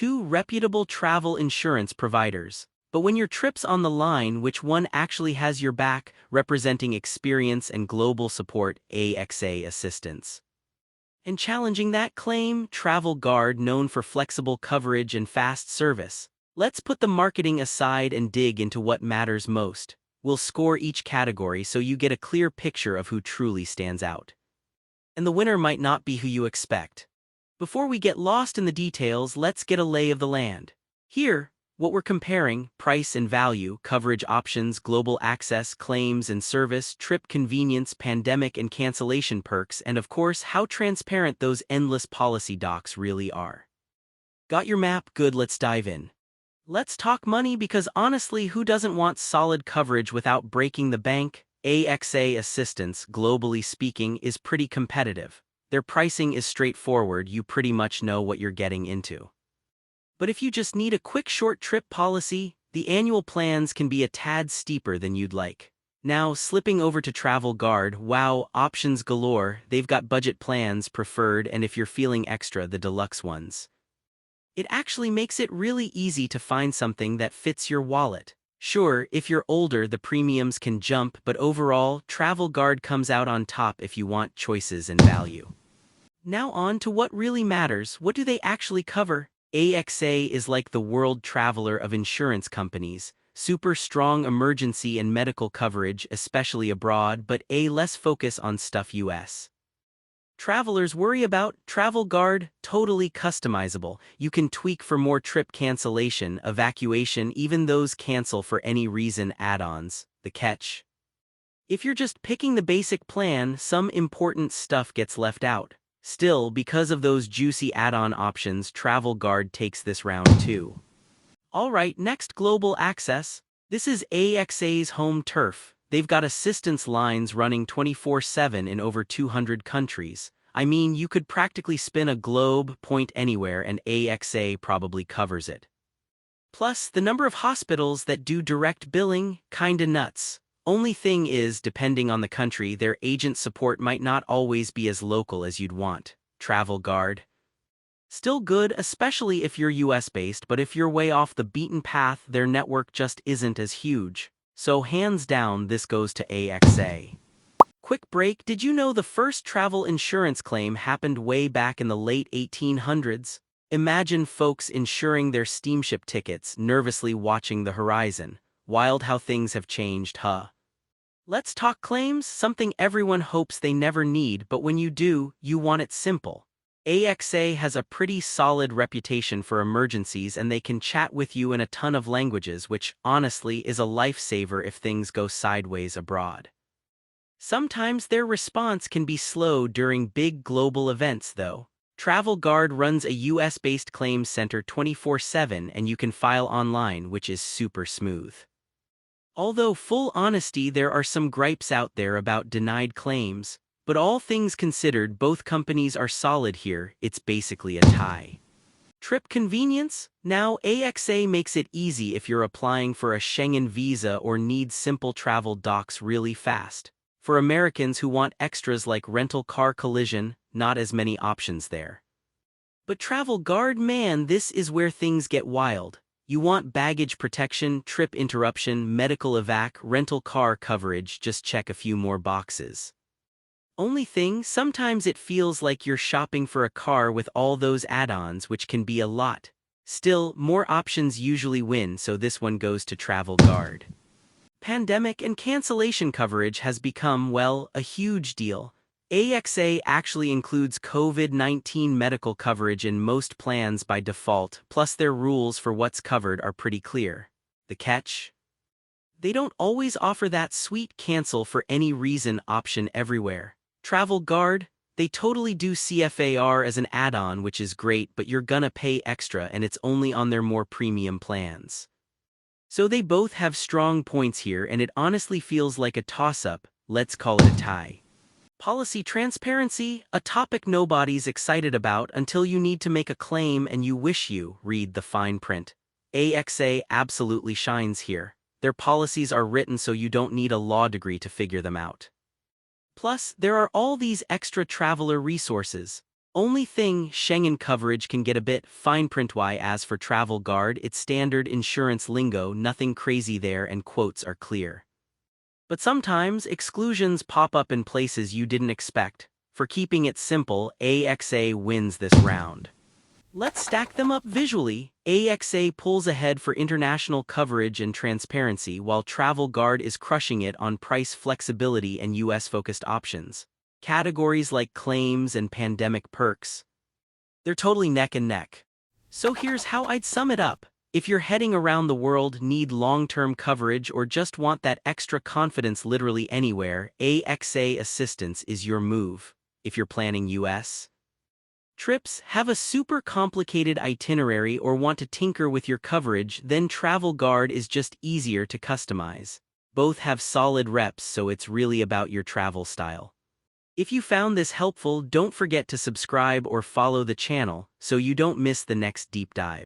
two reputable travel insurance providers. But when your trip's on the line, which one actually has your back, representing experience and global support? AXA Assistance. And challenging that claim, Travel Guard, known for flexible coverage and fast service. Let's put the marketing aside and dig into what matters most. We'll score each category so you get a clear picture of who truly stands out. And the winner might not be who you expect. Before we get lost in the details, let's get a lay of the land. Here, what we're comparing: price and value, coverage options, global access, claims and service, trip convenience, pandemic and cancellation perks, and of course, how transparent those endless policy docs really are. Got your map? Good, let's dive in. Let's talk money, because honestly, who doesn't want solid coverage without breaking the bank? AXA Assistance, globally speaking, is pretty competitive. Their pricing is straightforward, you pretty much know what you're getting into. But if you just need a quick short trip policy, the annual plans can be a tad steeper than you'd like. Now, slipping over to Travel Guard, wow, options galore. They've got budget plans, preferred, and if you're feeling extra, the deluxe ones. It actually makes it really easy to find something that fits your wallet. Sure, if you're older, the premiums can jump, but overall, Travel Guard comes out on top if you want choices and value. Now on to what really matters. What do they actually cover? AXA is like the world traveler of insurance companies. Super strong emergency and medical coverage, especially abroad, but less focus on stuff US travelers worry about. Travel Guard, totally customizable. You can tweak for more trip cancellation, evacuation, even those cancel for any reason add-ons. The catch: if you're just picking the basic plan, some important stuff gets left out. Still, because of those juicy add-on options, Travel Guard takes this round too. Alright, next, global access. This is AXA's home turf. They've got assistance lines running 24/7 in over 200 countries. I mean, you could practically spin a globe, point anywhere, and AXA probably covers it. Plus, the number of hospitals that do direct billing, kinda nuts. Only thing is, depending on the country, their agent support might not always be as local as you'd want. Travel Guard, still good, especially if you're US-based, but if you're way off the beaten path, their network just isn't as huge. So hands down, this goes to AXA. Quick break: did you know the first travel insurance claim happened way back in the late 1800s? Imagine folks insuring their steamship tickets, nervously watching the horizon. Wild how things have changed, huh? Let's talk claims, something everyone hopes they never need, but when you do, you want it simple. AXA has a pretty solid reputation for emergencies, and they can chat with you in a ton of languages, which, honestly, is a lifesaver if things go sideways abroad. Sometimes their response can be slow during big global events, though. Travel Guard runs a US-based claims center 24/7, and you can file online, which is super smooth. Although, full honesty, there are some gripes out there about denied claims, but all things considered, both companies are solid here. It's basically a tie. Trip convenience? Now, AXA makes it easy if you're applying for a Schengen visa or need simple travel docs really fast. For Americans who want extras like rental car collision, not as many options there. But Travel Guard, man, this is where things get wild. You want baggage protection, trip interruption, medical evac, rental car coverage, just check a few more boxes. Only thing, sometimes it feels like you're shopping for a car with all those add-ons, which can be a lot. Still, more options usually win, so this one goes to Travel Guard. Pandemic and cancellation coverage has become, well, a huge deal. AXA actually includes COVID-19 medical coverage in most plans by default, plus their rules for what's covered are pretty clear. The catch? They don't always offer that sweet cancel for any reason option everywhere. Travel Guard, they totally do CFAR as an add-on, which is great, but you're gonna pay extra, and it's only on their more premium plans. So they both have strong points here, and it honestly feels like a toss-up. Let's call it a tie. Policy transparency, a topic nobody's excited about until you need to make a claim and you wish you read the fine print. AXA absolutely shines here. Their policies are written so you don't need a law degree to figure them out. Plus, there are all these extra traveler resources. Only thing, Schengen coverage can get a bit fine print-wise. As for Travel Guard, it's standard insurance lingo, nothing crazy there, and quotes are clear. But sometimes exclusions pop up in places you didn't expect. For keeping it simple, AXA wins this round. Let's stack them up visually. AXA pulls ahead for international coverage and transparency, while Travel Guard is crushing it on price flexibility and US-focused options. Categories like claims and pandemic perks, they're totally neck and neck. So here's how I'd sum it up. If you're heading around the world, need long-term coverage, or just want that extra confidence literally anywhere, AXA Assistance is your move. If you're planning US trips, have a super complicated itinerary, or want to tinker with your coverage, then Travel Guard is just easier to customize. Both have solid reps, so it's really about your travel style. If you found this helpful, don't forget to subscribe or follow the channel so you don't miss the next deep dive.